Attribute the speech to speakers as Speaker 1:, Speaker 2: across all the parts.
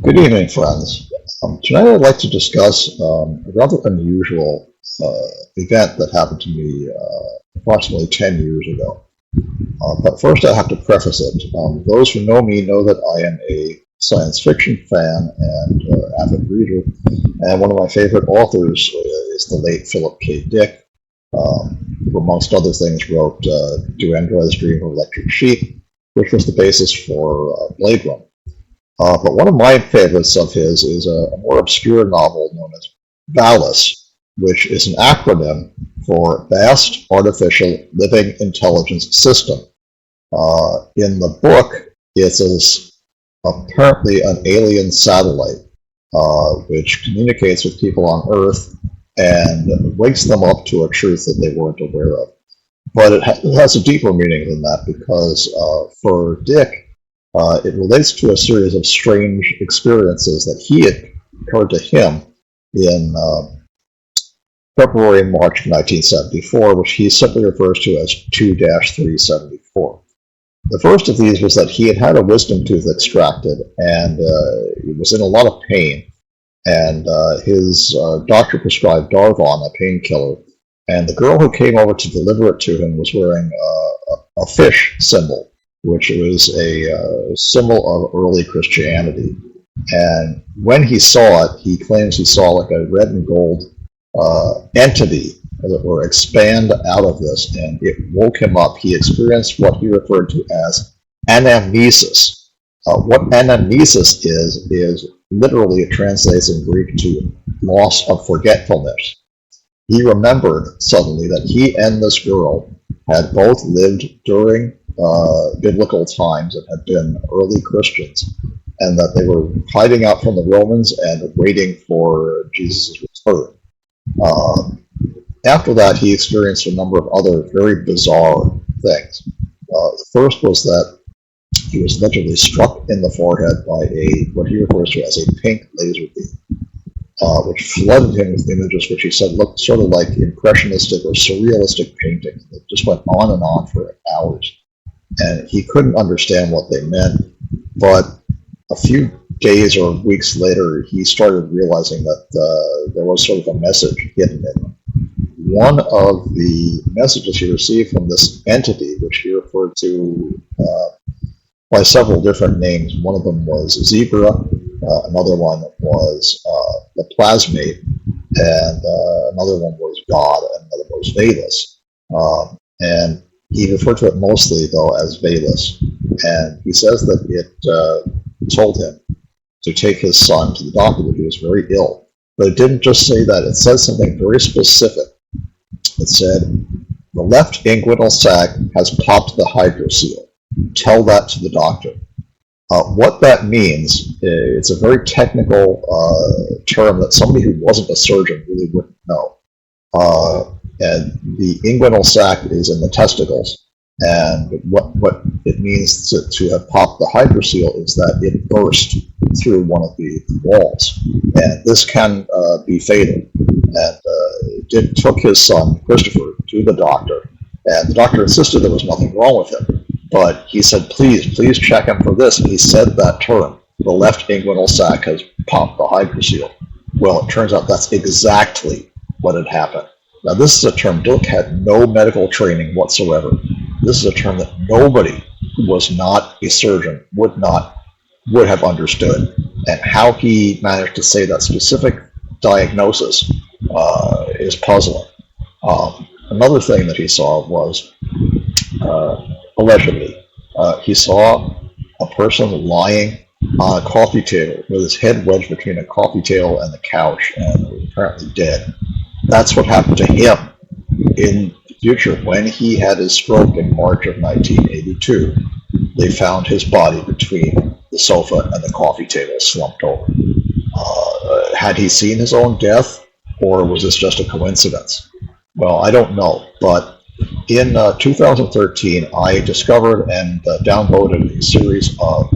Speaker 1: Good evening, friends. Tonight I'd like to discuss a rather unusual event that happened to me approximately 10 years ago. But first I have to preface it. Those who know me know that I am a science fiction fan and avid reader, and one of my favorite authors is the late Philip K. Dick, who amongst other things wrote Do Androids Dream of Electric Sheep, which was the basis for Blade Runner. But one of my favorites of his is a more obscure novel known as VALIS, which is an acronym for Vast Artificial Living Intelligence System. In the book, it is apparently an alien satellite which communicates with people on Earth and wakes them up to a truth that they weren't aware of. But it has a deeper meaning than that because for Dick, it relates to a series of strange experiences that he had occurred to him in February and March of 1974, which he simply refers to as 2-374. The first of these was that he had had a wisdom tooth extracted and he was in a lot of pain. And his doctor prescribed Darvon, a painkiller, and the girl who came over to deliver it to him was wearing a fish symbol, which was a symbol of early Christianity. And when he saw it, he claims he saw like a red and gold entity, as it were, expand out of this, and it woke him up. He experienced what he referred to as anamnesis. What anamnesis is literally, it translates in Greek to loss of forgetfulness. He remembered suddenly that he and this girl had both lived during biblical times and had been early Christians, and that they were hiding out from the Romans and waiting for Jesus' return. After that, he experienced a number of other very bizarre things. The first was that he was allegedly struck in the forehead by what he refers to as a pink laser beam, which flooded him with images which he said looked sort of like impressionistic or surrealistic paintings that just went on and on for hours. And he couldn't understand what they meant, but a few days or weeks later, he started realizing that there was sort of a message hidden in them. One of the messages he received from this entity, which he referred to by several different names, one of them was Zebra, another one was the Plasmate, and another one was God, and another was VALIS. And he referred to it mostly, though, as VALIS. And he says that it told him to take his son to the doctor, that he was very ill. But it didn't just say that. It said something very specific. It said, the left inguinal sac has popped the hydrocele. Tell that to the doctor. What that means, it's a very technical term that somebody who wasn't a surgeon really wouldn't know. And the inguinal sac is in the testicles. And what it means to have popped the hydrocele is that it burst through one of the walls. And this can be fatal. And Dick took his son, Christopher, to the doctor. And the doctor insisted there was nothing wrong with him. But he said, please check him for this. And he said that term, the left inguinal sac has popped the hydrocele. Well, it turns out that's exactly what had happened. Now, this is a term, Dick had no medical training whatsoever. This is a term that nobody who was not a surgeon would have understood. And how he managed to say that specific diagnosis is puzzling. Another thing that he saw was, allegedly, he saw a person lying on a coffee table with his head wedged between a coffee table and the couch and was apparently dead. That's what happened to him in the future when he had his stroke in March of 1982. They found his body between the sofa and the coffee table, slumped over. Had he seen his own death, or was this just a coincidence? Well, I don't know, but in 2013, I discovered and downloaded a series of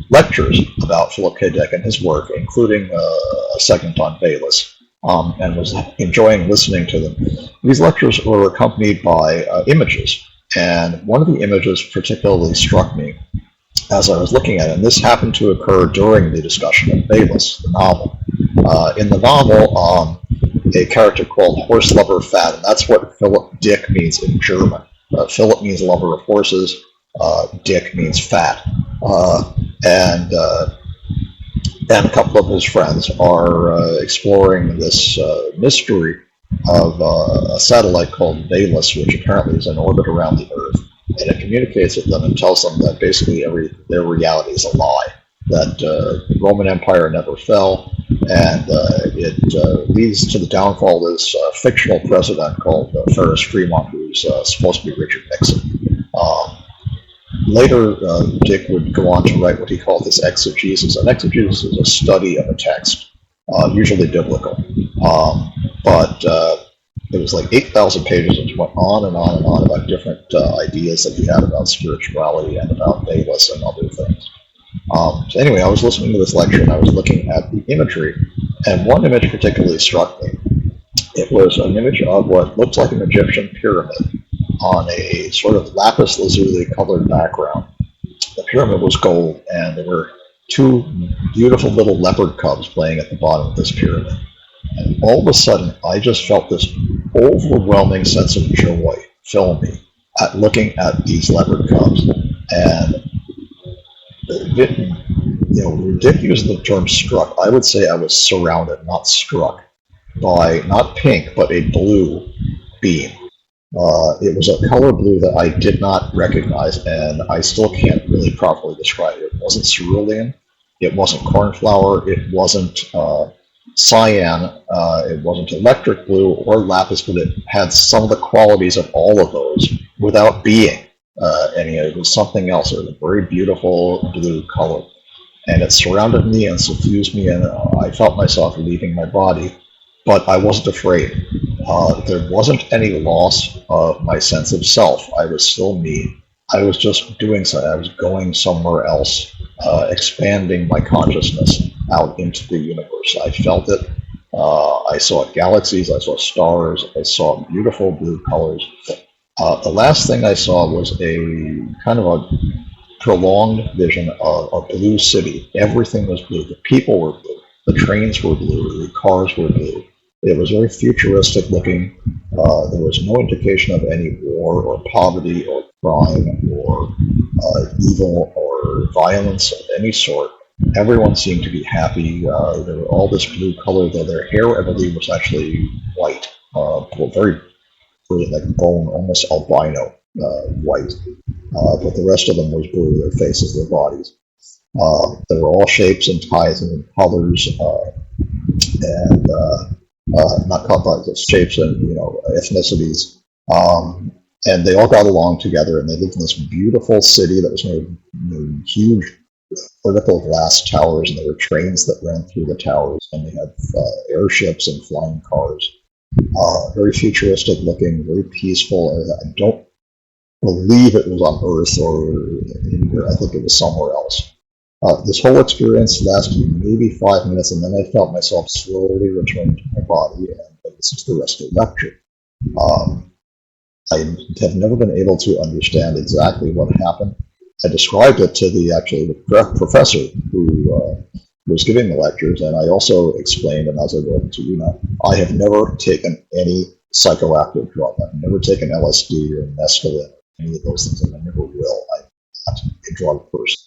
Speaker 1: lectures about Philip K. Dick and his work, including a segment on VALIS, and was enjoying listening to them. These lectures were accompanied by images, and one of the images particularly struck me. as I was looking at it, and this happened to occur during the discussion of VALIS, the novel. In the novel, a character called Horse Lover Fat, and that's what Philip Dick means in German. Philip means lover of horses, Dick means fat. And a couple of his friends are exploring this mystery of a satellite called VALIS, which apparently is in orbit around the Earth, and it communicates with them and tells them that basically their reality is a lie, that the Roman Empire never fell, and it leads to the downfall of this fictional president called Ferris Fremont, who's supposed to be Richard Nixon. Later, Dick would go on to write what he called his exegesis. An exegesis is a study of a text, usually biblical. But it was like 8,000 pages, and it went on and on and on about different ideas that he had about spirituality and about VALIS and other things. So anyway, I was listening to this lecture and I was looking at the imagery, and one image particularly struck me. It was an image of what looked like an Egyptian pyramid on a sort of lapis lazuli colored background. The pyramid was gold, and there were two beautiful little leopard cubs playing at the bottom of this pyramid. And all of a sudden, I just felt this overwhelming sense of joy fill me at looking at these leopard cubs. And Dick used the term struck. I would say I was surrounded, not struck, by not pink, but a blue beam. It was a color blue that I did not recognize, and I still can't really properly describe it. It wasn't cerulean, it wasn't cornflower, it wasn't cyan, it wasn't electric blue or lapis, but it had some of the qualities of all of those without being any. It was something else. It was a very beautiful blue color, and it surrounded me and suffused me, and I felt myself leaving my body, but I wasn't afraid. There wasn't any loss of my sense of self. I was still me. I was just doing something. I was going somewhere else, expanding my consciousness out into the universe. I felt it. I saw galaxies. I saw stars. I saw beautiful blue colors. The last thing I saw was a kind of a prolonged vision of a blue city. Everything was blue. The people were blue. The trains were blue. The cars were blue. It was very futuristic looking. There was no indication of any war or poverty or crime or evil or violence of any sort. Everyone seemed to be happy. There were all this blue color, though their hair, I believe, was actually white, very like bone, almost albino white. But the rest of them was blue, their faces, their bodies. They were all shapes and sizes and colors, and not colors, shapes and ethnicities. And they all got along together, and they lived in this beautiful city that was huge vertical glass towers, and there were trains that ran through the towers, and they had airships and flying cars. Very futuristic looking, very peaceful. I don't believe it was on Earth or anywhere. I think it was somewhere else. This whole experience lasted maybe 5 minutes, and then I felt myself slowly return to my body, and this is the rest of the lecture. I have never been able to understand exactly what happened. I described it to the professor who was giving the lectures, and I also explained, and as I wrote to you now, I have never taken any psychoactive drug. I've never taken LSD or mescaline, any of those things, and I never will. I'm not a drug person.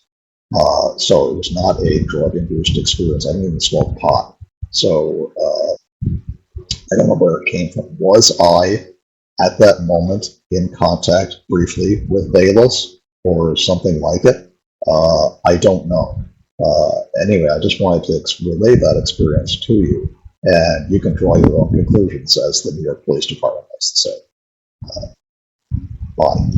Speaker 1: So it was not a drug-induced experience. I didn't even smoke pot. So I don't know where it came from. Was I, at that moment, in contact briefly with VALIS or something like it? I don't know. Anyway, I just wanted to relay that experience to you, and you can draw your own conclusions, as the New York Police Department likes to say. Bye.